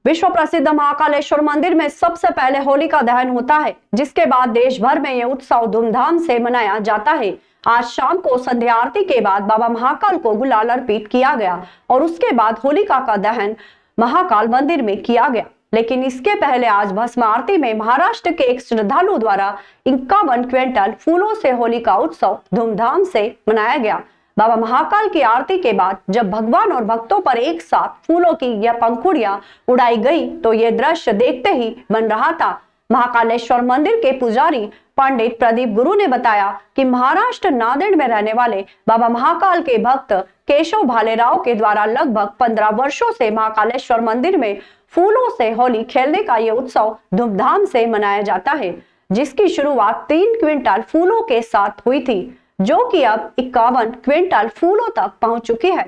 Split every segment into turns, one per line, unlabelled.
विश्व प्रसिद्ध महाकालेश्वर मंदिर में सबसे पहले होलिका दहन होता है, जिसके बाद देश भर में यह उत्सव धूमधाम से मनाया जाता है। आज शाम को संध्या आरती के बाद बाबा महाकाल को गुलाल अर्पित किया गया और उसके बाद होलिका का दहन महाकाल मंदिर में किया गया। लेकिन इसके पहले आज भस्म आरती में महाराष्ट्र के एक श्रद्धालु द्वारा 51 क्विंटल फूलों से होली का उत्सव धूमधाम से मनाया गया। बाबा महाकाल की आरती के बाद जब भगवान और भक्तों पर एक साथ फूलों की यह पंखुड़ियां उड़ाई गई तो ये दृश्य देखते ही बन रहा था। महाकालेश्वर मंदिर के पुजारी पंडित प्रदीप गुरु ने बताया कि महाराष्ट्र नांदेड़ में रहने वाले बाबा महाकाल के भक्त केशव भालेराव के द्वारा लगभग 15 वर्षों से महाकालेश्वर मंदिर में फूलों से होली खेलने का यह उत्सव धूमधाम से मनाया जाता है, जिसकी शुरुआत 3 क्विंटल फूलों के साथ हुई थी, जो कि अब 51 क्विंटल फूलों तक पहुंच चुकी है।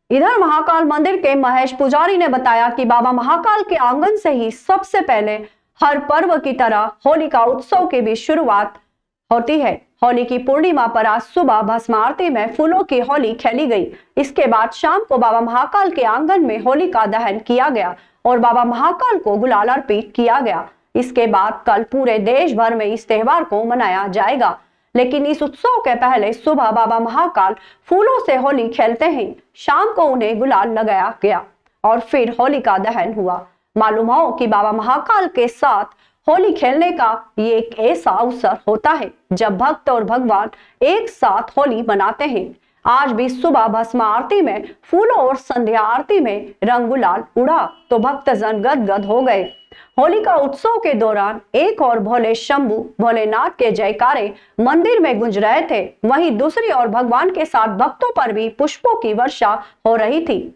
इधर महाकाल मंदिर के महेश पुजारी ने बताया कि बाबा महाकाल के आंगन से ही सबसे पहले हर पर्व की तरह होली का उत्सव की भी शुरुआत होती है। होली की पूर्णिमा पर आज सुबह भस्म आरती में फूलों की होली खेली गई। इसके बाद शाम को बाबा महाकाल के आंगन में होली का दहन किया गया और बाबा महाकाल को गुलाल अर्पित किया गया। इसके बाद कल पूरे देश भर में इस त्योहार को मनाया जाएगा, लेकिन इस उत्सव के पहले सुबह बाबा महाकाल फूलों से होली खेलते हैं, शाम को उन्हें गुलाल लगाया गया और फिर होली का दहन हुआ। मालूम हो कि बाबा महाकाल के साथ होली खेलने का ये एक ऐसा अवसर होता है जब भक्त और भगवान एक साथ होली मनाते हैं। आज भी सुबह भस्म आरती में फूलों और संध्या आरती में रंग गुलाल उड़ा तो भक्तजन गदगद हो गए। होली का उत्सव के दौरान एक और भोले शंभू भोलेनाथ के जयकारे मंदिर में गूंज रहे थे, वहीं दूसरी ओर भगवान के साथ भक्तों पर भी पुष्पों की वर्षा हो रही थी।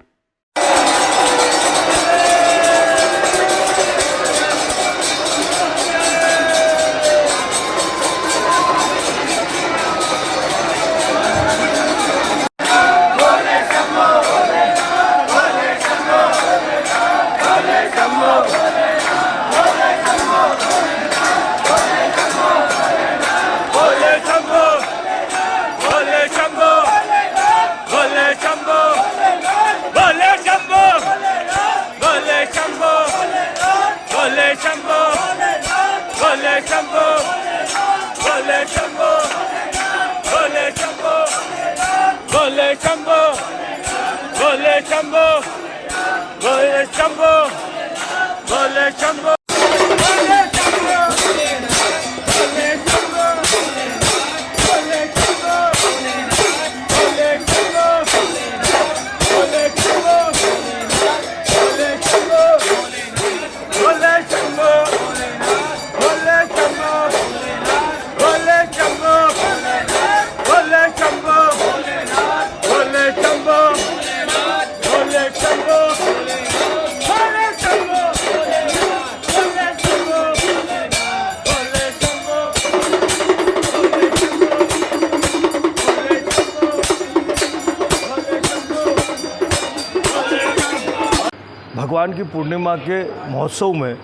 भगवान की पूर्णिमा के महोत्सव में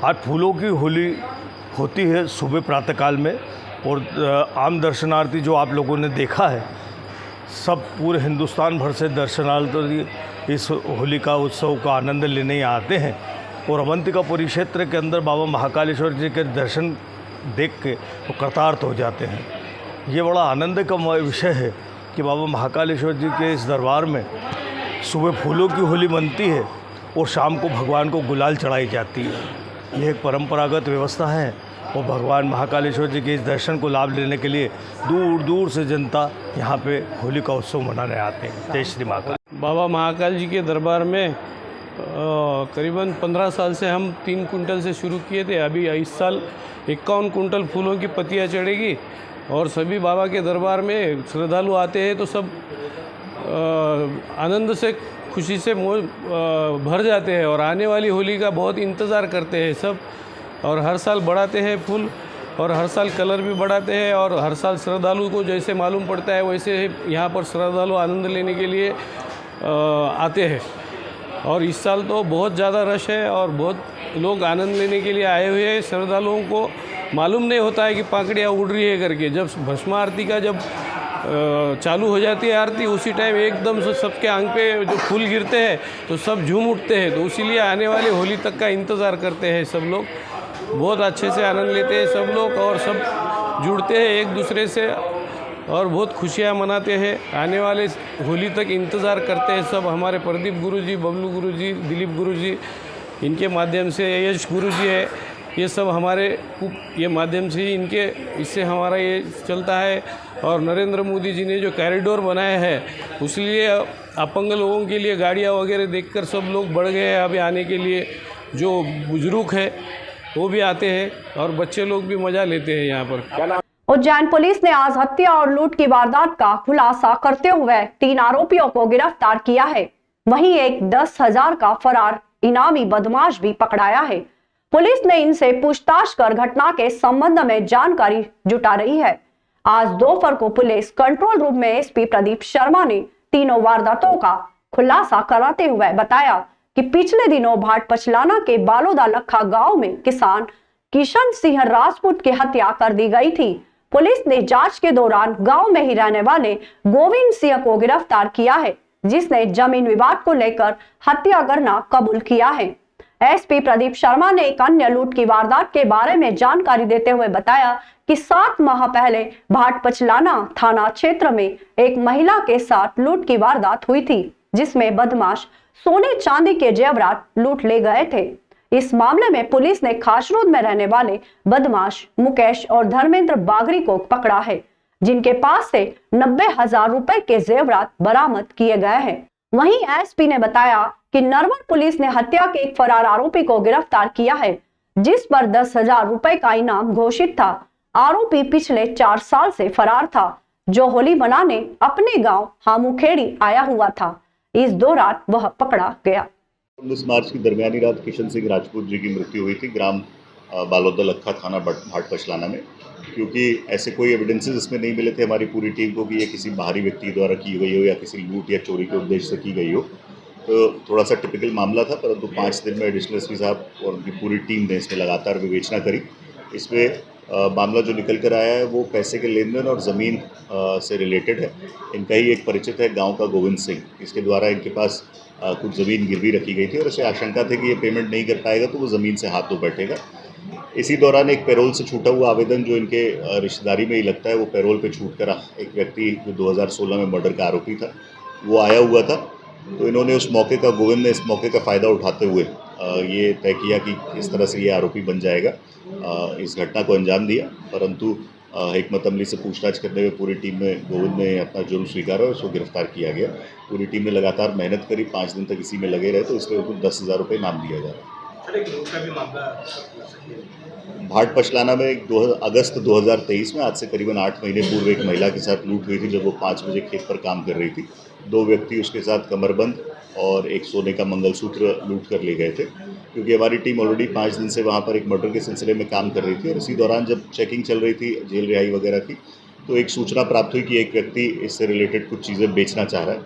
आज फूलों की होली होती है सुबह प्रातःकाल में, और आम दर्शनार्थी जो आप लोगों ने देखा है, सब पूरे हिंदुस्तान भर से दर्शनार्थी इस होली का उत्सव का आनंद लेने आते हैं और अवंतिकापुरी क्षेत्र के अंदर बाबा महाकालेश्वर जी के दर्शन देख के वो कृतार्थ हो जाते हैं। ये बड़ा आनंद का विषय है कि बाबा महाकालेश्वर जी के इस दरबार में सुबह फूलों की होली बनती है और शाम को भगवान को गुलाल चढ़ाई जाती है। यह एक परंपरागत व्यवस्था है और भगवान महाकालेश्वर जी के इस दर्शन को लाभ लेने के लिए दूर दूर से जनता यहाँ पे होली का उत्सव मनाने आते हैं। जय श्री महाकाल।
बाबा महाकाल जी के दरबार में करीबन 15 साल से हम 3 कुंटल से शुरू किए थे। अभी इस साल 51 कुंटल फूलों की पत्तियाँ चढ़ेगी और सभी बाबा के दरबार में श्रद्धालु आते हैं तो सब आनंद से खुशी से भर जाते हैं और आने वाली होली का बहुत इंतज़ार करते हैं सब, और हर साल बढ़ाते हैं फूल और हर साल कलर भी बढ़ाते हैं और हर साल श्रद्धालु को जैसे मालूम पड़ता है वैसे यहाँ पर श्रद्धालु आनंद लेने के लिए आते हैं। और इस साल तो बहुत ज़्यादा रश है और बहुत लोग आनंद लेने के लिए आए हुए हैं। श्रद्धालुओं को मालूम नहीं होता है कि पाकड़ियाँ उड़ रही है करके। जब भस्म आरती का जब चालू हो जाती है आरती, उसी टाइम एकदम से सबके आंख पे जो फूल गिरते हैं तो सब झूम उठते हैं। तो इसीलिए आने वाले होली तक का इंतज़ार करते हैं सब लोग, बहुत अच्छे से आनंद लेते हैं सब लोग और सब जुड़ते हैं एक दूसरे से और बहुत खुशियाँ मनाते हैं। आने वाले होली तक इंतज़ार करते हैं सब। हमारे प्रदीप गुरुजी, बबलू गुरुजी, दिलीप गुरुजी, इनके माध्यम से यश गुरुजी है, ये सब हमारे ये माध्यम से ही इनके इससे हमारा ये चलता है। और नरेंद्र मोदी जी ने जो कॉरिडोर बनाया है उसलिए अपंग लोगों के लिए गाड़ियाँ वगैरह देखकर सब लोग बढ़ गए हैं अभी आने के लिए। जो बुजुर्ग है वो भी आते हैं और बच्चे लोग भी मज़ा लेते हैं यहाँ पर।
उज्जैन पुलिस ने आज हत्या और लूट की वारदात का खुलासा करते हुए 3 आरोपियों को गिरफ्तार किया है। वहीं एक 10,000 का फरार इनामी बदमाश भी पकड़ाया है। पुलिस ने इनसे पूछताछ कर घटना के संबंध में जानकारी जुटा रही है। आज दोपहर को पुलिस कंट्रोल रूम में एसपी प्रदीप शर्मा ने तीनों वारदातों का खुलासा कराते हुए बताया कि पिछले दिनों भाट पचलाना के बालोदा लखा गांव में किसान किशन सिंह राजपूत की हत्या कर दी गई थी। पुलिस ने जांच के दौरान गांव में ही रहने वाले गोविंद सिंह को गिरफ्तार किया है, जिसने जमीन विवाद को लेकर हत्या करना कबूल किया है। एसपी प्रदीप शर्मा ने एक अन्य लूट की वारदात के बारे में जानकारी देते हुए बताया कि 7 माह पहले भाट पचलाना थाना क्षेत्र में एक महिला के साथ लूट की वारदात हुई थी, जिसमें बदमाश सोने चांदी के जेवरात लूट ले गए थे। इस मामले में पुलिस ने खासरोद में रहने वाले बदमाश मुकेश और धर्मेंद्र बागरी को पकड़ा है, जिनके पास से 90,000 रुपए के जेवरात बरामद किए गए हैं। वहीं एसपी ने बताया कि नरवर पुलिस ने हत्या के एक फरार आरोपी को गिरफ्तार किया है, जिस पर 10,000 रुपए का इनाम घोषित था। आरोपी पिछले 4 साल से फरार था, जो होली मनाने अपने गांव हामुखेड़ी आया हुआ था। इस दौरान वह पकड़ा गया।
19 मार्च की दरमियानी रात किशन सिंह राजपूत जी की मृत्यु हुई थी ग्राम बालोदा लखा थाना भाट पचलाना में। क्योंकि ऐसे कोई एविडेंसेस इसमें नहीं मिले थे हमारी पूरी टीम को कि ये किसी बाहरी व्यक्ति द्वारा की गई हो या किसी लूट या चोरी के उद्देश्य से की गई हो, तो थोड़ा सा टिपिकल मामला था। परंतु 5 दिन में एडिशनल एसपी साहब और उनकी पूरी टीम ने इसमें लगातार विवेचना करी। इसमें मामला जो निकल कर आया है वो पैसे के लेन देन और ज़मीन से रिलेटेड है। इनका ही एक परिचित है गांव का गोविंद सिंह, इसके द्वारा इनके पास कुछ ज़मीन गिरवी रखी गई थी और इसे आशंका थी कि ये पेमेंट नहीं कर पाएगा तो वो ज़मीन से हाथ धो बैठेगा। इसी दौरान एक पैरोल से छूटा हुआ आवेदन जो इनके रिश्तेदारी में ही लगता है, वो पैरोल पे छूट कर एक व्यक्ति जो 2016 में मर्डर का आरोपी था वो आया हुआ था। तो इन्होंने उस मौके का, गोविंद ने इस मौके का फ़ायदा उठाते हुए ये तय किया कि इस तरह से ये आरोपी बन जाएगा, इस घटना को अंजाम दिया। परंतु हिकमत अमली से पूछताछ करने में पूरी टीम में गोविंद ने अपना जुर्म स्वीकारा और उसको गिरफ्तार किया गया। पूरी टीम ने लगातार मेहनत करी, 5 दिन तक इसी में लगे रहे, तो इसमें उनको 10,000 रुपये इनाम दिया जा रहा है। भाट पचलाना में अगस्त 2023 में, आज से करीबन 8 महीने पूर्व, एक महिला के साथ लूट हुई थी जब वो 5 बजे खेत पर काम कर रही थी। 2 व्यक्ति उसके साथ कमरबंद और एक सोने का मंगलसूत्र लूट कर ले गए थे। क्योंकि हमारी टीम ऑलरेडी 5 दिन से वहाँ पर एक मर्डर के सिलसिले में काम कर रही थी और इसी दौरान जब चेकिंग चल रही थी जेल रिहाई वगैरह की, तो एक सूचना प्राप्त हुई कि एक व्यक्ति इससे रिलेटेड कुछ चीज़ें बेचना चाह रहा है।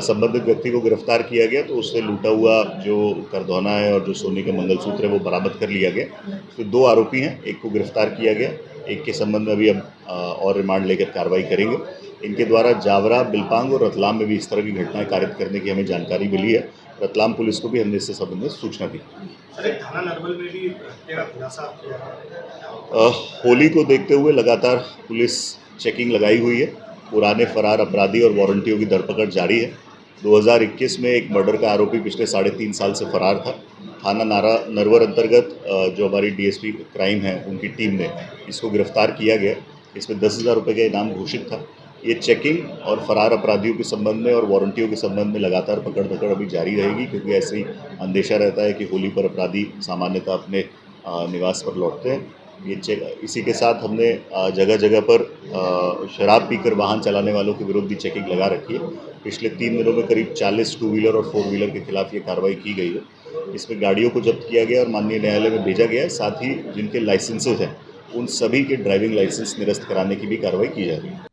संबंधित व्यक्ति को गिरफ्तार किया गया, तो उससे लूटा हुआ जो करधौना है और जो सोने का मंगलसूत्र है वो बरामद कर लिया गया। तो 2 आरोपी हैं, एक को गिरफ्तार किया गया, एक के संबंध में अभी हम और रिमांड लेकर कार्रवाई करेंगे। इनके द्वारा जावरा, बिलपांग और रतलाम में भी इस तरह की घटनाएं कारित करने की हमें जानकारी मिली है। रतलाम पुलिस को भी हमने इससे संबंध में सूचना दी।
थाना नरवल में भी हत्या का खुलासा किया।
होली को देखते हुए लगातार पुलिस चेकिंग लगाई हुई है। पुराने फरार अपराधी और वारंटियों की धरपकड़ जारी है। 2021 में एक मर्डर का आरोपी पिछले 3.5 साल से फरार था। थाना नरवर अंतर्गत जो हमारी डीएसपी क्राइम है उनकी टीम ने इसको गिरफ्तार किया गया। इसमें 10,000 रुपये का इनाम घोषित था। ये चेकिंग और फरार अपराधियों के संबंध में और वारंटियों के संबंध में लगातार पकड़ धकड़ अभी जारी रहेगी, क्योंकि ऐसे ही अंदेशा रहता है कि होली पर अपराधी सामान्यतः अपने निवास पर लौटते हैं। इसी के साथ हमने जगह जगह पर शराब पीकर वाहन चलाने वालों के विरुद्ध भी चेकिंग लगा रखी है। पिछले 3 दिनों में करीब 40 2 व्हीलर और 4 व्हीलर के खिलाफ ये कार्रवाई की गई है। इसमें गाड़ियों को जब्त किया गया और माननीय न्यायालय में भेजा गया है। साथ ही जिनके लाइसेंसेज हैं उन सभी के ड्राइविंग लाइसेंस निरस्त कराने की भी कार्रवाई की जा रही है।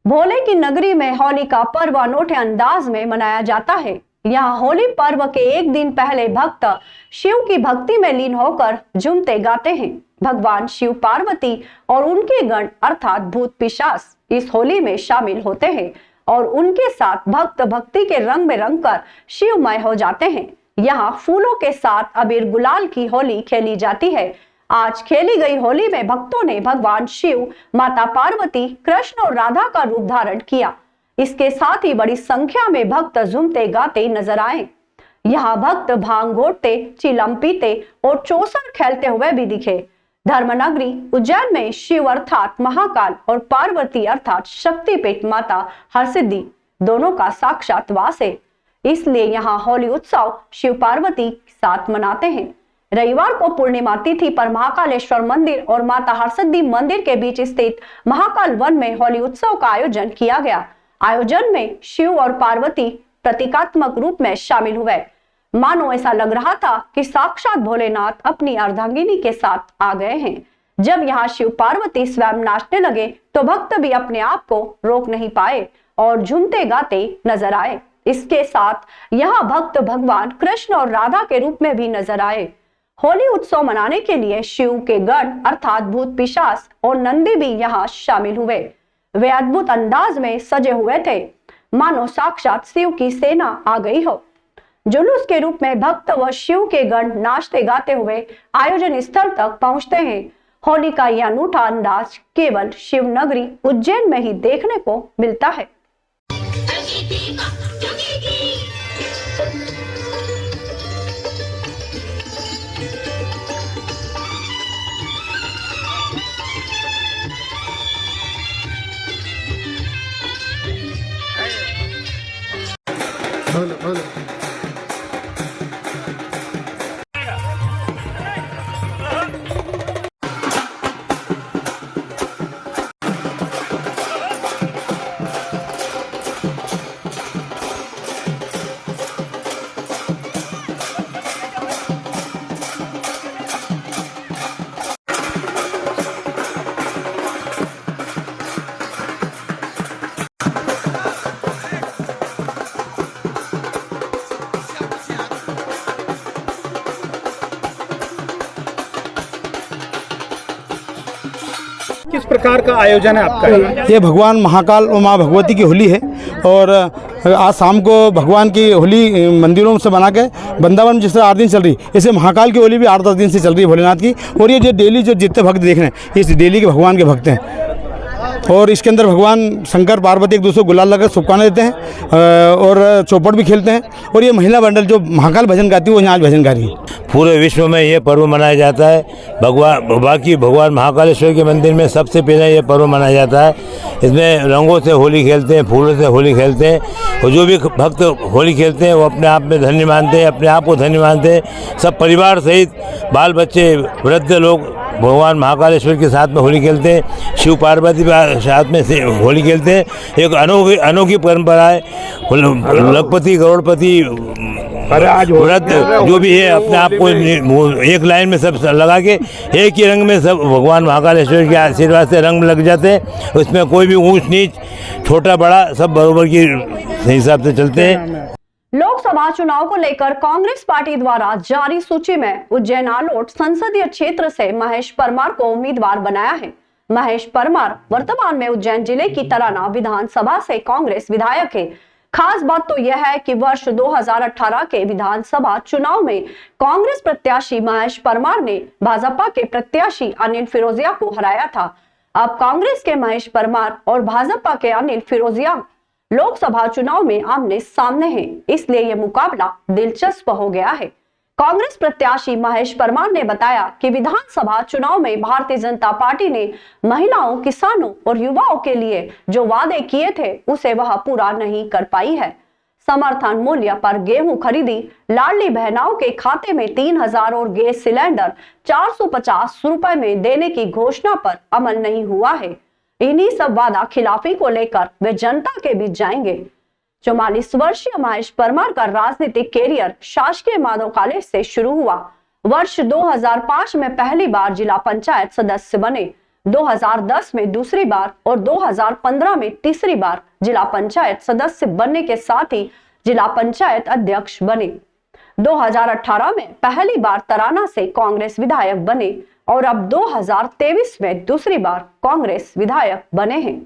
भोले की नगरी में होली का पर्व अनोखे अंदाज में मनाया जाता है। यहाँ होली पर्व के एक दिन पहले भक्त शिव की भक्ति में लीन होकर झूमते गाते हैं। भगवान शिव पार्वती और उनके गण अर्थात भूत पिशाच इस होली में शामिल होते हैं और उनके साथ भक्त भक्ति के रंग में रंग कर शिवमय हो जाते हैं। यहाँ फूलों के साथ अबीर गुलाल की होली खेली जाती है। आज खेली गई होली में भक्तों ने भगवान शिव, माता पार्वती, कृष्ण और राधा का रूप धारण किया। इसके साथ ही बड़ी संख्या में भक्त झूमते गाते नजर आए। यहाँ भक्त भांग घोटते, चिलम पीते और चौसर खेलते हुए भी दिखे। धर्मनगरी उज्जैन में शिव अर्थात महाकाल और पार्वती अर्थात शक्तिपीठ माता हरसिद्धि दोनों का साक्षात वास है। इसलिए यहाँ होली उत्सव शिव पार्वती के साथ मनाते हैं। रविवार को पूर्णिमा तिथि पर महाकालेश्वर मंदिर और माता हरसिद्धि मंदिर के बीच स्थित महाकाल वन में होली उत्सव का आयोजन किया गया। आयोजन में शिव और पार्वती प्रतीकात्मक रूप में शामिल हुए। मानो ऐसा लग रहा था कि साक्षात भोलेनाथ अपनी अर्धांगिनी के साथ आ गए हैं। जब यहाँ शिव पार्वती स्वयं नाचने लगे तो भक्त भी अपने आप को रोक नहीं पाए और झूमते गाते नजर आए। इसके साथ यहाँ भक्त भगवान कृष्ण और राधा के रूप में भी नजर आए। होली उत्सव मनाने के लिए शिव के गण अर्थात भूत पिशाच और नंदी भी यहाँ शामिल हुए। वे अद्भुत अंदाज में सजे हुए थे, मानो साक्षात शिव की सेना आ गई हो। जुलूस के रूप में भक्त व शिव के गण नाचते गाते हुए आयोजन स्थल तक पहुंचते हैं। होली का यह अनूठा अंदाज केवल शिव नगरी उज्जैन में ही देखने को मिलता है।
किस प्रकार का आयोजन है आपका?
ये भगवान महाकाल और माँ भगवती की होली है और आज शाम को भगवान की होली मंदिरों से बना के वृंदावन में जिस तरह 8 दिन चल रही, ऐसे महाकाल की होली भी 8-10 दिन से चल रही है भोलेनाथ की। और ये जो डेली जो जितने भक्त देख रहे हैं इस डेली के भगवान के भक्त हैं और इसके अंदर भगवान शंकर पार्वती एक दूसरे को गुलाल लगा शुभकामनाएं देते हैं और चौपट भी खेलते हैं। और ये महिला मंडल जो महाकाल भजन गाती है वो यहाँ आज भजन गा रही है।
पूरे विश्व में ये पर्व मनाया जाता है। भगवान महाकालेश्वर के मंदिर में सबसे पहले ये पर्व मनाया जाता है। इसमें रंगों से होली खेलते हैं, फूलों से होली खेलते हैं और जो भी भक्त होली खेलते हैं वो अपने आप में धन्य मानते हैं, अपने आप को धन्य मानते हैं। सब परिवार सहित बाल बच्चे वृद्ध लोग भगवान महाकालेश्वर के साथ में होली खेलते हैं, शिव पार्वती के साथ में होली खेलते हैं। एक अनोखी परंपरा है। लखपति करोड़पति व्रत जो भी है अपने आप को एक लाइन में सब लगा के एक ही रंग में सब भगवान महाकालेश्वर के आशीर्वाद से रंग लग जाते हैं। उसमें कोई भी ऊंच नीच छोटा बड़ा सब बराबर की हिसाब से चलते हैं।
लोकसभा चुनाव को लेकर कांग्रेस पार्टी द्वारा जारी सूची में उज्जैन आलोट संसदीय क्षेत्र से महेश परमार को उम्मीदवार बनाया है। महेश परमार वर्तमान में उज्जैन जिले की तराना विधानसभा से कांग्रेस विधायक है। खास बात तो यह है कि वर्ष 2018 के विधानसभा चुनाव में कांग्रेस प्रत्याशी महेश परमार ने भाजपा के प्रत्याशी अनिल फिरोजिया को हराया था। अब कांग्रेस के महेश परमार और भाजपा के अनिल फिरोजिया लोकसभा चुनाव में आमने सामने हैं, इसलिए यह मुकाबला दिलचस्प हो गया है। कांग्रेस प्रत्याशी महेश परमार ने बताया कि विधानसभा चुनाव में भारतीय जनता पार्टी ने महिलाओं, किसानों और युवाओं के लिए जो वादे किए थे उसे वह पूरा नहीं कर पाई है। समर्थन मूल्य पर गेहूं खरीदी, लाडली बहनाओं के खाते में 3000 और गैस सिलेंडर 450 रुपए में देने की घोषणा पर अमल नहीं हुआ है। इन्हीं सब वादा खिलाफी को लेकर वे जनता के बीच जाएंगे। 44 वर्षीय महेश परमार का राजनीतिक कैरियर शासकीय माधव कॉलेज से शुरू हुआ। वर्ष 2005 में पहली बार जिला पंचायत सदस्य बने, 2010 में दूसरी बार और 2015 में तीसरी बार जिला पंचायत सदस्य बनने के साथ ही जिला पंचायत अध्यक्ष बने। 2018 में पहली बार तराना से कांग्रेस विधायक बने और अब 2023 में दूसरी बार कांग्रेस विधायक बने हैं।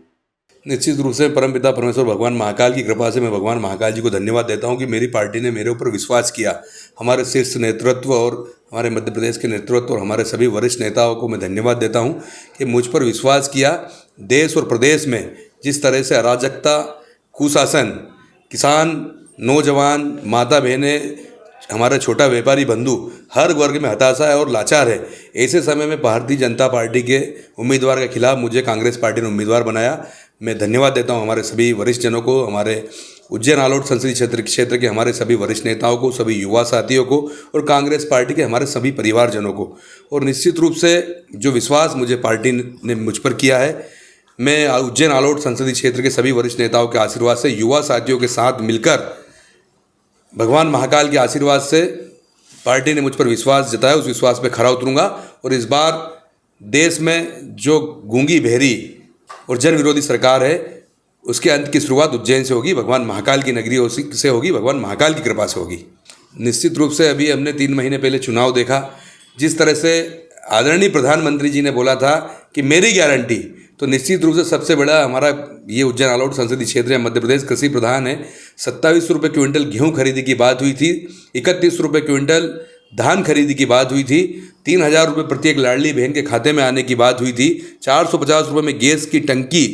निश्चित रूप से परमपिता परमेश्वर भगवान महाकाल की कृपा से मैं भगवान महाकाल जी को धन्यवाद देता हूं कि मेरी पार्टी ने मेरे ऊपर विश्वास किया। हमारे शीर्ष नेतृत्व और हमारे मध्य प्रदेश के नेतृत्व और हमारे सभी वरिष्ठ नेताओं को मैं धन्यवाद देता हूं कि मुझ पर विश्वास किया। देश और प्रदेश में जिस तरह से अराजकता, कुशासन, किसान, नौजवान, माता बहनें, हमारे छोटा व्यापारी बंधु हर वर्ग में हताशा है और लाचार है। ऐसे समय में भारतीय जनता पार्टी के उम्मीदवार के खिलाफ मुझे कांग्रेस पार्टी ने उम्मीदवार बनाया। मैं धन्यवाद देता हूं हमारे सभी वरिष्ठ जनों को, हमारे उज्जैन आलोट संसदीय क्षेत्र के हमारे सभी वरिष्ठ नेताओं को, सभी युवा साथियों को और कांग्रेस पार्टी के हमारे सभी परिवारजनों को। और निश्चित रूप से जो विश्वास मुझे पार्टी ने मुझ पर किया है, मैं उज्जैन आलोट संसदीय क्षेत्र के सभी वरिष्ठ नेताओं के आशीर्वाद से, युवा साथियों के साथ मिलकर, भगवान महाकाल के आशीर्वाद से पार्टी ने मुझ पर विश्वास जताया, उस विश्वास पे खरा उतरूंगा। और इस बार देश में जो गूंगी बहरी और जन विरोधी सरकार है, उसके अंत की शुरुआत उज्जैन से होगी, भगवान महाकाल की नगरी से होगी, भगवान महाकाल की कृपा से होगी। निश्चित रूप से अभी हमने 3 महीने पहले चुनाव देखा, जिस तरह से आदरणीय प्रधानमंत्री जी ने बोला था कि मेरी गारंटी, तो निश्चित रूप से सबसे बड़ा हमारा ये उज्जैन आलोट संसदीय क्षेत्र है, मध्य प्रदेश कृषि प्रधान है। 27 रुपये क्विंटल गेहूं खरीदी की बात हुई थी, 31 रुपये क्विंटल धान खरीदी की बात हुई थी, 3000 रुपये प्रत्येक लाडली बहन के खाते में आने की बात हुई थी, 450 रुपये में गैस की टंकी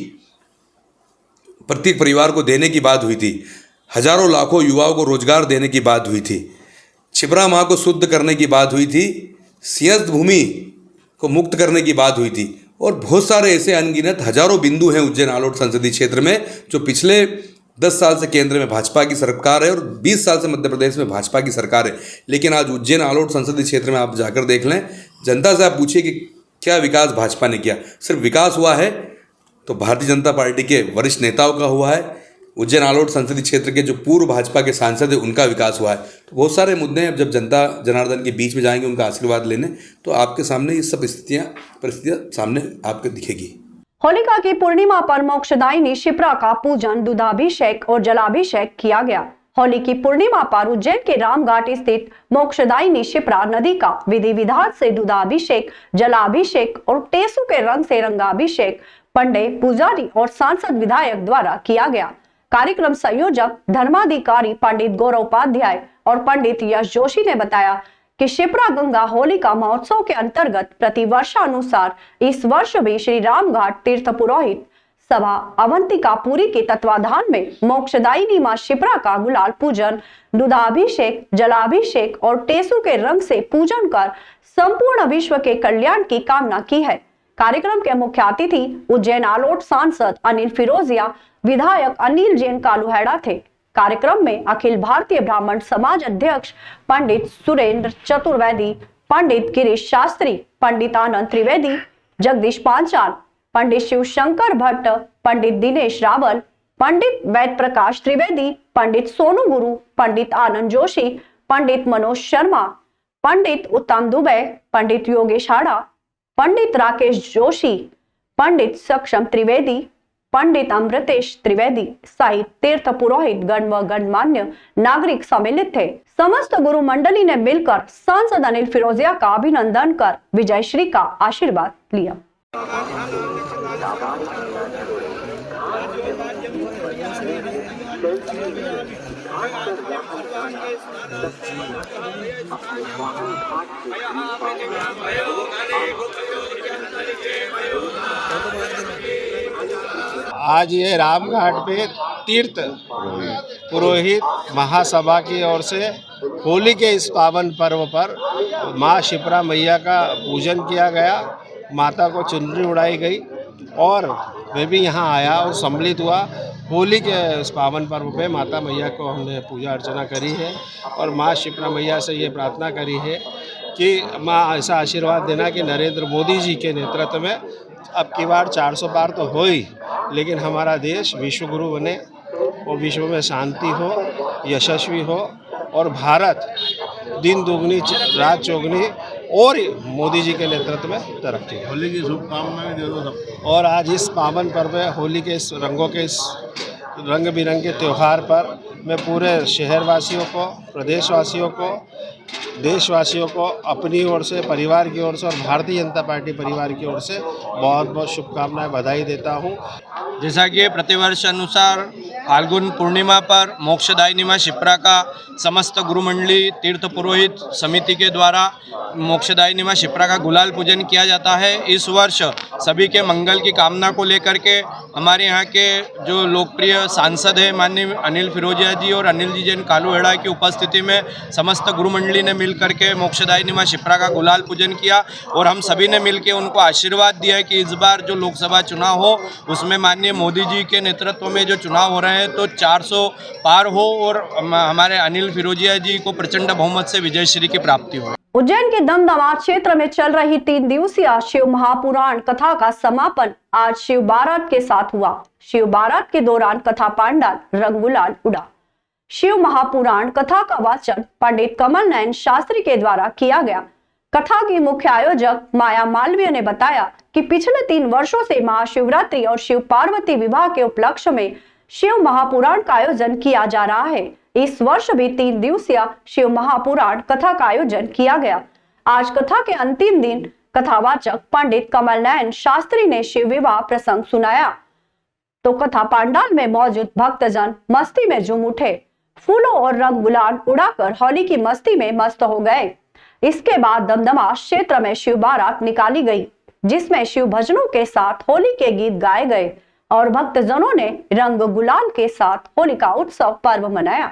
प्रत्येक परिवार को देने की बात हुई थी, हजारों लाखों युवाओं को रोजगार देने की बात हुई थी, छिबरा माह को शुद्ध करने की बात हुई थी, सिंहस्थ भूमि को मुक्त करने की बात हुई थी। और बहुत सारे ऐसे अनगिनत हजारों बिंदु हैं उज्जैन आलोट संसदीय क्षेत्र में, जो पिछले 10 साल से केंद्र में भाजपा की सरकार है और 20 साल से मध्य प्रदेश में भाजपा की सरकार है। लेकिन आज उज्जैन आलोट संसदीय क्षेत्र में आप जाकर देख लें, जनता से आप पूछिए कि क्या विकास भाजपा ने किया। सिर्फ विकास हुआ है तो भारतीय जनता पार्टी के वरिष्ठ नेताओं का हुआ है, उज्जैन आलोट संसदीय क्षेत्र के जो पूर्व भाजपा के सांसद हैं उनका विकास हुआ है। तो बहुत सारे मुद्दे हैं, जब जनता जनार्दन के बीच में जाएंगे उनका आशीर्वाद लेने, तो आपके सामने ये सब परिस्थितियाँ सामने आपको दिखेगी।
होलिका की पूर्णिमा पर मोक्षदायिनी शिप्रा का पूजन, दुधाभिषेक और जलाभिषेक किया गया। होली की पूर्णिमा पर उज्जैन के रामघाट स्थित मोक्षदायिनी शिप्रा नदी का विधि विधान से दुधाभिषेक, जलाभिषेक और टेसु के रंग से रंगाभिषेक पंडित, पुजारी और सांसद विधायक द्वारा किया गया। कार्यक्रम संयोजक धर्माधिकारी पंडित गौरव उपाध्याय और पंडित यश जोशी ने बताया कि शिप्रा गंगा होलिका महोत्सव के अंतर्गत प्रतिवर्षानुसार इस वर्ष भी श्री रामघाट तीर्थ पुरोहित सभा अवंतिकापुरी के तत्वाधान में मोक्षदायिनी मां शिप्रा का गुलाल पूजन, दुधाभिषेक, जलाभिषेक और टेसु के रंग से पूजन कर संपूर्ण विश्व के कल्याण की कामना की है। कार्यक्रम के मुख्य अतिथि उज्जैन आलोट सांसद अनिल फिरोजिया, विधायक अनिल जैन कालूहेड़ा थे। कार्यक्रम में अखिल भारतीय ब्राह्मण समाज अध्यक्ष पंडित सुरेंद्र चतुर्वेदी, पंडित गिरीश शास्त्री, पंडित आनंद त्रिवेदी, जगदीश पांचाल, पंडित शिवशंकर भट्ट, पंडित दिनेश रावल, पंडित वैद प्रकाश त्रिवेदी, पंडित सोनू गुरु, पंडित आनंद जोशी, पंडित मनोज शर्मा, पंडित उत्तम दुबे, पंडित योगेश हाड़ा, पंडित राकेश जोशी, पंडित सक्षम त्रिवेदी, पंडित अमृतेश त्रिवेदी सहित तीर्थ पुरोहित गण व गणमान्य नागरिक सम्मिलित थे। समस्त गुरु मंडली ने मिलकर सांसद अनिल फिरोजिया का अभिनंदन कर विजयश्री का आशीर्वाद लिया।
आज ये रामघाट पे तीर्थ पुरोहित महासभा की ओर से होली के इस पावन पर्व पर माँ शिप्रा मैया का पूजन किया गया, माता को चुनरी उड़ाई गई और मैं भी यहाँ आया और सम्मिलित हुआ। होली के इस पावन पर्व पे माता मैया को हमने पूजा अर्चना करी है और माँ शिप्रा मैया से ये प्रार्थना करी है कि माँ ऐसा आशीर्वाद देना कि नरेंद्र मोदी जी के नेतृत्व में अब की बार 400 पार तो हो ही, लेकिन हमारा देश विश्व गुरु बने और विश्व में शांति हो, यशस्वी हो और भारत दिन दुगनी रात चौगनी और मोदी जी के नेतृत्व में तरक्की।
होली की शुभकामनाएं दे दो सब।
और आज इस पावन पर्व होली के इस रंगों के इस रंग बिरंगे त्यौहार पर मैं पूरे शहरवासियों को, प्रदेशवासियों को देशवासियों को अपनी ओर से, परिवार की ओर से और भारतीय जनता पार्टी परिवार की ओर से बहुत बहुत शुभकामनाएं, बधाई देता हूं।
जैसा कि प्रतिवर्ष अनुसार फाल्गुन पूर्णिमा पर मोक्षदायिनी मां शिप्रा का समस्त गुरुमंडली तीर्थ पुरोहित समिति के द्वारा मोक्षदायिनी मां शिप्रा का गुलाल पूजन किया जाता है। इस वर्ष सभी के मंगल की कामना को लेकर के हमारे यहाँ के जो लोकप्रिय सांसद हैं माननीय अनिल फिरोजिया जी और अनिल जी जैन कालूहेड़ा की उपस्थिति में समस्त गुरुमंडली ने मिल करके मोक्षदायिनी मां शिप्रा का गुलाल पूजन किया और हम सभी ने मिलकर उनको आशीर्वाद दिया कि इस बार जो लोकसभा चुनाव हो उसमें माननीय मोदी जी के नेतृत्व में जो चुनाव हो रहे हैं तो 400 पार हो और हमारे अनिल फिरोजिया जी को प्रचंड बहुमत से विजयश्री की प्राप्ति हो।
उज्जैन के दमदमा क्षेत्र में चल रही 3 दिवसीय शिव महापुराण कथा का समापन आज शिव बारात के साथ हुआ। शिव बारात के दौरान कथा पांडाल रंग गुलाल उड़ा। शिव महापुराण कथा का वाचन पंडित कमल नयन शास्त्री के द्वारा किया गया। कथा की मुख्य आयोजक माया मालवीय ने बताया कि पिछले 3 वर्षों से महाशिवरात्रि और शिव पार्वती विवाह के उपलक्ष्य में शिव महापुराण का आयोजन किया जा रहा है। इस वर्ष भी 3 दिवसीय शिव महापुराण कथा का आयोजन किया गया। आज कथा के अंतिम दिन कथावाचक पंडित कमल नयन शास्त्री ने शिव विवाह प्रसंग सुनाया तो कथा पांडाल में मौजूद भक्तजन मस्ती में झूम उठे। फूलों और रंग गुलाल उड़ाकर होली की मस्ती में मस्त हो गए। इसके बाद दमदमा क्षेत्र में शिव बारात निकाली गई जिसमें शिव भजनों के साथ होली के गीत गाए गए और भक्तजनों ने रंग गुलाल के साथ होली का उत्सव पर्व मनाया।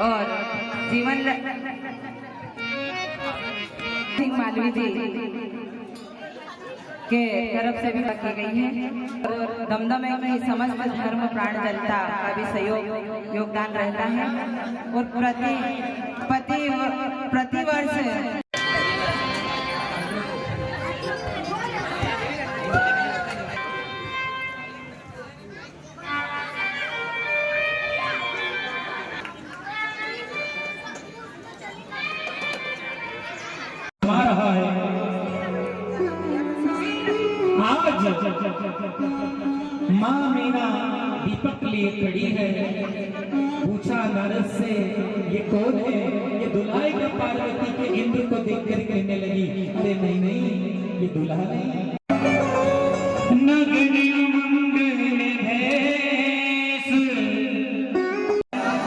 और जीवन सिंह मालवी जी के तरफ से भी की गई है और दमदमा में समस्त धर्म प्राण जनता का भी सहयोग योगदान रहता है और प्रतिवर्ष
आज माँ मीना दीपक लिए खड़ी है। पूछा नारद से ये कौन है? ये दुल्हाई का पार्वती के इंद्र को देख कर कहने लगी अरे नहीं नहीं ये दुल्हा नहीं।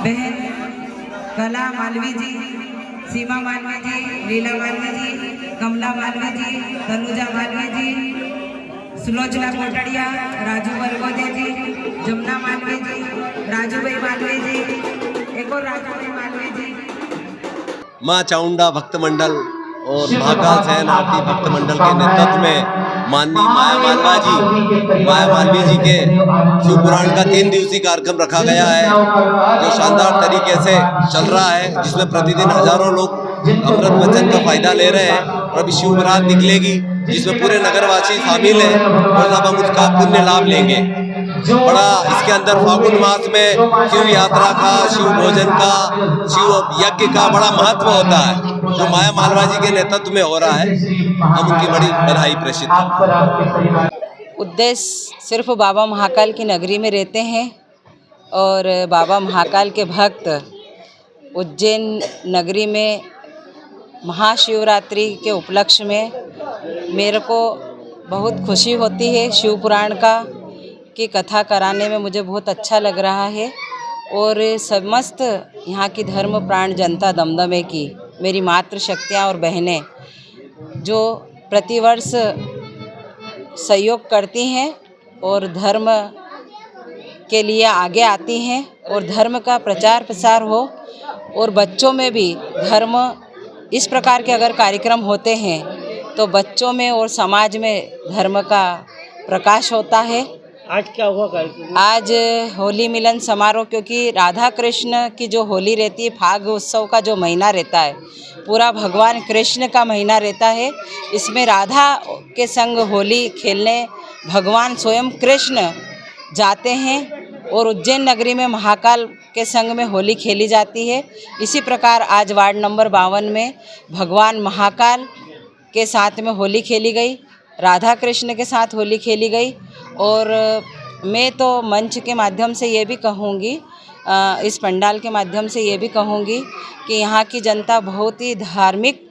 बहन कला मालवी जी, सीमा मालवी जी, लीला मालवी जी, कमला मालवी जी, तनुजा मालवी जी, सुलोचना कोटड़िया, राजू बलगोदे जी, जमुना मालवी जी, राजू भाई मालवी जी, एक और राजू भाई मालवी जी।
माँ चामुंडा भक्त मंडल और महाकाल सहन आरती भक्त मंडल के नेतृत्व में माननीय माया मालवी जी के शिव पुराण का 3 दिवसीय कार्यक्रम रखा गया है जो शानदार तरीके से चल रहा है, जिसमें प्रतिदिन हजारों लोग अमृत वचन का फायदा ले रहे हैं और अभी शिव बारात निकलेगी जिसमें पूरे नगरवासी शामिल हैं और सब हम उसका पुण्य लाभ लेंगे। बड़ा इसके अंदर फागुन मास में शिव यात्रा का, शिव भोजन का, शिव यज्ञ का बड़ा महत्व होता है जो माया मालवा जी के नेतृत्व में हो रहा है। हम उनकी बड़ी बधाई प्रेषित हैं।
उद्देश्य सिर्फ बाबा महाकाल की नगरी में रहते हैं और बाबा महाकाल के भक्त उज्जैन नगरी में महाशिवरात्रि के उपलक्ष्य में मेरे को बहुत खुशी होती है। शिव पुराण का की कथा कराने में मुझे बहुत अच्छा लग रहा है और समस्त यहाँ की धर्म प्राण जनता दमदमे की मेरी मातृशक्तियाँ और बहनें जो प्रतिवर्ष सहयोग करती हैं और धर्म के लिए आगे आती हैं और धर्म का प्रचार प्रसार हो और बच्चों में भी धर्म इस प्रकार के अगर कार्यक्रम होते हैं तो बच्चों में और समाज में धर्म का प्रकाश होता है।
आज क्या हुआ कार्यक्रम?
आज होली मिलन समारोह, क्योंकि राधा कृष्ण की जो होली रहती है, फाग उत्सव का जो महीना रहता है, पूरा भगवान कृष्ण का महीना रहता है। इसमें राधा के संग होली खेलने भगवान स्वयं कृष्ण जाते हैं और उज्जैन नगरी में महाकाल के संग में होली खेली जाती है। इसी प्रकार आज वार्ड नंबर 52 में भगवान महाकाल के साथ में होली खेली गई, राधा कृष्ण के साथ होली खेली गई। और मैं तो मंच के माध्यम से ये भी कहूँगी, इस पंडाल के माध्यम से ये भी कहूँगी कि यहाँ की जनता बहुत ही धार्मिक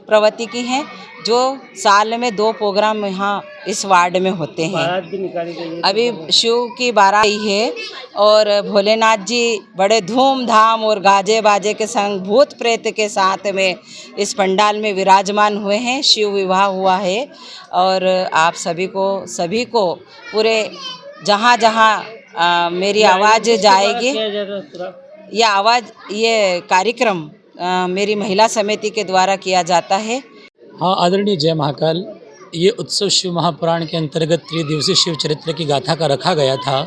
प्रवृत्ति की है, जो साल में 2 प्रोग्राम यहाँ इस वार्ड में होते हैं।
बारात भी निकाली गई है।
अभी शिव की बारात आई है और भोलेनाथ जी बड़े धूमधाम और गाजे बाजे के संग भूत प्रेत के साथ में इस पंडाल में विराजमान हुए हैं। शिव विवाह हुआ है और आप सभी को पूरे जहाँ जहाँ मेरी आवाज़ जाएगी, ये कार्यक्रम मेरी महिला समिति के द्वारा किया जाता है।
हाँ, आदरणीय जय महाकाल, ये उत्सव शिव महापुराण के अंतर्गत त्रिदिवसीय शिव चरित्र की गाथा का रखा गया था।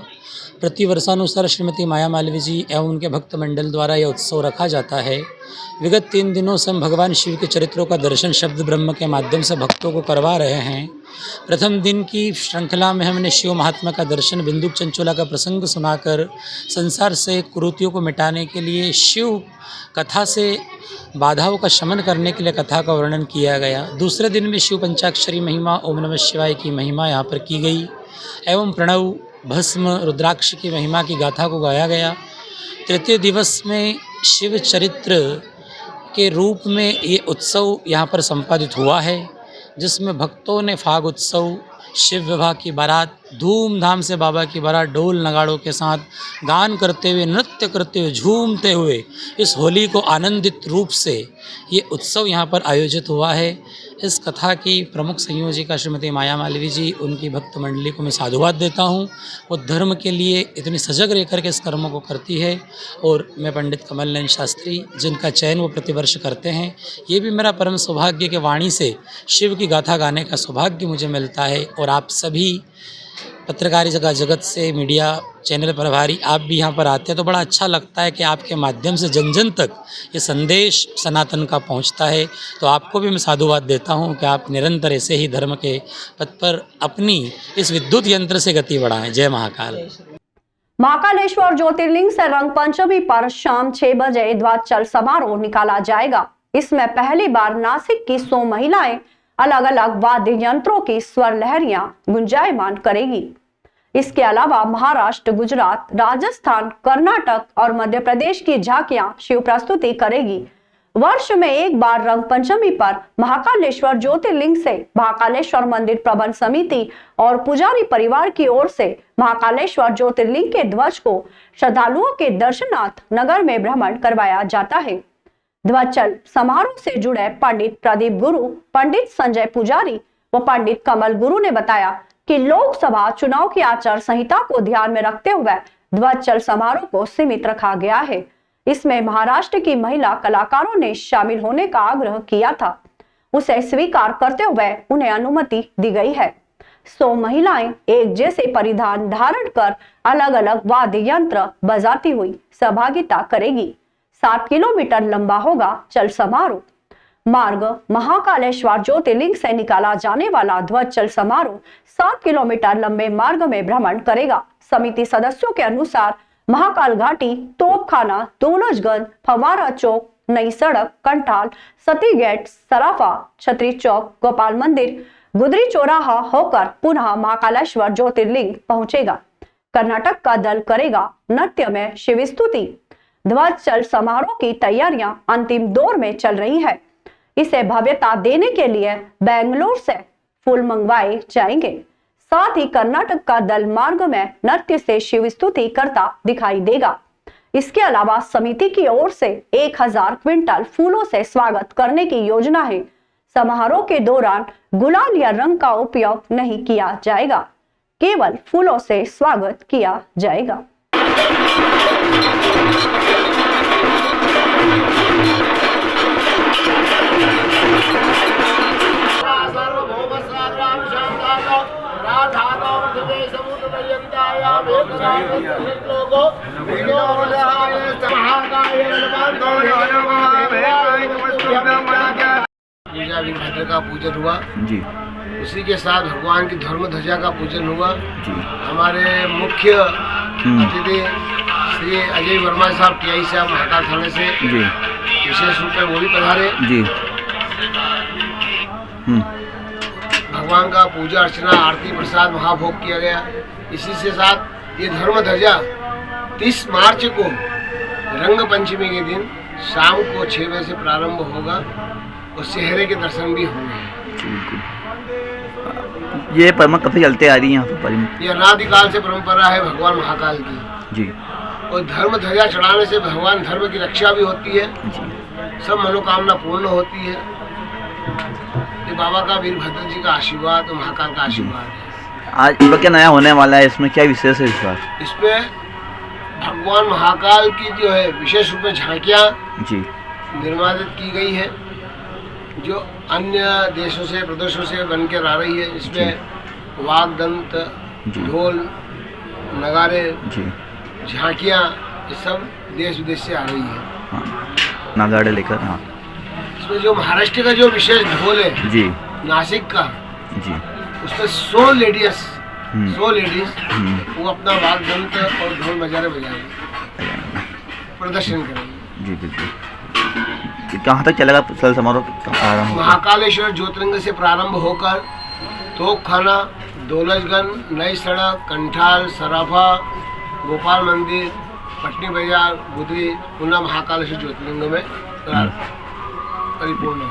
प्रतिवर्षानुसार श्रीमती माया मालवीय जी एवं उनके भक्त मंडल द्वारा यह उत्सव रखा जाता है। विगत 3 दिनों से हम भगवान शिव के चरित्रों का दर्शन शब्द ब्रह्म के माध्यम से भक्तों को करवा रहे हैं। प्रथम दिन की श्रृंखला में हमने शिव महात्मा का दर्शन, बिंदुक चंचोला का प्रसंग सुनाकर संसार से कुरीतियों को मिटाने के लिए, शिव कथा से बाधाओं का शमन करने के लिए कथा का वर्णन किया गया। दूसरे दिन में शिव पंचाक्षरी महिमा, ओम नमः शिवाय की महिमा यहाँ पर की गई एवं प्रणव, भस्म, रुद्राक्ष की महिमा की गाथा को गाया गया। तृतीय दिवस में शिव चरित्र के रूप में ये उत्सव यहाँ पर संपादित हुआ है, जिसमें भक्तों ने फाग उत्सव, शिव विवाह की बारात, धूमधाम से बाबा की बारात ढोल नगाड़ों के साथ गान करते हुए, नृत्य करते हुए, झूमते हुए इस होली को आनंदित रूप से ये उत्सव यहाँ पर आयोजित हुआ है। इस कथा की प्रमुख संयोजिका श्रीमती माया मालवीय जी, उनकी भक्त मंडली को मैं साधुवाद देता हूँ। वो धर्म के लिए इतनी सजग रह कर के इस कर्म को करती है और मैं पंडित कमल नयन शास्त्री, जिनका चयन वो प्रतिवर्ष करते हैं, ये भी मेरा परम सौभाग्य के वाणी से शिव की गाथा गाने का सौभाग्य मुझे मिलता है। और आप सभी पत्रकारिता जगत से, मीडिया चैनल प्रभारी, आप भी यहाँ पर आते हैं तो बड़ा अच्छा लगता है कि आपके माध्यम से जन जन तक ये संदेश सनातन का पहुँचता है। तो आपको भी मैं साधुवाद देता हूँ कि आप निरंतर ऐसे ही धर्म के पथ पर अपनी इस विद्युत यंत्र से गति बढ़ाएं। जय महाकाल।
महाकालेश्वर ज्योतिर्लिंग से रंग पंचमी पर शाम 6 बजे ध्वजचल समारोह निकाला जाएगा। इसमें पहली बार नासिक की 100 महिलाएं अलग अलग वाद्य यंत्रों की स्वर लहरियां गुंजायमान करेगी। इसके अलावा महाराष्ट्र, गुजरात, राजस्थान, कर्नाटक और मध्य प्रदेश की झांकियां शिव प्रस्तुति करेगी। वर्ष में एक बार रंग पंचमी पर महाकालेश्वर ज्योतिर्लिंग से महाकालेश्वर मंदिर प्रबंध समिति और पुजारी परिवार की ओर से महाकालेश्वर ज्योतिर्लिंग के ध्वज को श्रद्धालुओं के दर्शनार्थ नगर में भ्रमण करवाया जाता है। ध्वजचल समारोह से जुड़े पंडित प्रदीप गुरु, पंडित संजय पुजारी व पंडित कमल गुरु ने बताया कि लोकसभा चुनाव की आचार संहिता को ध्यान में रखते हुए ध्वजचल समारोह को सीमित रखा गया है। इसमें महाराष्ट्र की महिला कलाकारों ने शामिल होने का आग्रह किया था, उसे स्वीकार करते हुए उन्हें अनुमति दी गई है। 100 महिलाएं एक जैसे परिधान धारण कर अलग अलग वाद्य यंत्र बजाती हुई सहभागिता करेगी। 7 किलोमीटर लंबा होगा चल समारोह। मार्ग महाकालेश्वर ज्योतिर्लिंग से निकाला जाने वाला ध्वजचल समारोह 7 किलोमीटर लंबे मार्ग में भ्रमण करेगा। समिति सदस्यों के अनुसार महाकाल घाटी, तोपखाना, दौलतगंज, फवारा चौक, नई सड़क, कंठाल, सती गेट, सराफा, छतरी चौक, गोपाल मंदिर, गुदरी चौराहा होकर पुनः महाकालेश्वर ज्योतिर्लिंग पहुंचेगा। कर्नाटक का दल करेगा नृत्य में शिव स्तुति। ध्वजचल समारोह की तैयारियां अंतिम दौर में चल रही है। इसे भव्यता देने के लिए बेंगलुरु से फूल मंगवाए जाएंगे। साथ ही कर्नाटक का दल मार्ग में नृत्य से शिव स्तुति करता दिखाई देगा। इसके अलावा समिति की ओर से 1000 क्विंटल फूलों से स्वागत करने की योजना है। समारोह के दौरान गुलाल या रंग का उपयोग नहीं किया जाएगा, केवल फूलों से स्वागत किया जाएगा।
पूजा वीरभद्र का पूजन हुआ जी, उसी के साथ भगवान की धर्म ध्वजा का पूजन हुआ जी। हमारे मुख्य अतिथि श्री अजय वर्मा साहब टीआई साहब महाकाल थाने से जी, विशेष रूप में वो भी पधारे जी। भगवान का पूजा अर्चना आरती प्रसाद महाभोग किया गया। इसी से साथ ये धर्म ध्वजा 30 मार्च को रंग पंचमी के दिन शाम को 6 बजे से प्रारंभ होगा और सेहरे के दर्शन भी होंगे।
ये परंपरा कब से चलते आ रही है यहाँ पर?
ये अनादिकाल से परंपरा है भगवान महाकाल की जी। और धर्म ध्वजा चढ़ाने से भगवान धर्म की रक्षा भी होती है जी, सब मनोकामना पूर्ण होती है। ये बाबा का वीरभद्र जी का आशीर्वाद और महाकाल का आशीर्वाद है।
आज इसमें क्या नया होने वाला है, इसमें क्या विशेष है इस बार?
इसमें भगवान महाकाल की जो है विशेष रूप में झांकियाँ जी निर्माणित की गई है, जो अन्य देशों से प्रदेशों से बनकर आ रही है। इसमें वागदंत, ढोल, नगारे, झांकियाँ, ये सब देश विदेश से आ रही है।
हाँ, नगाड़े लेकर। हाँ,
इसमें जो महाराष्ट्र का जो विशेष ढोल है जी, नासिक का जी, उसमें 100 लेडीज वो अपना वागदंत और ढोल बजारे बजाएंगे, प्रदर्शन करेंगे
जी। बिल्कुल। कहाँ तक चलेगा सल समारोह?
महाकालेश्वर ज्योतिर्लिंग से प्रारंभ होकर तोपखाना, दौलतगंज, नई सड़क, कंठाल, सराफा, गोपाल मंदिर, पटनी बाजार, बुधरी, पुनः महाकालेश्वर ज्योतिर्लिंग में परिपूर्ण।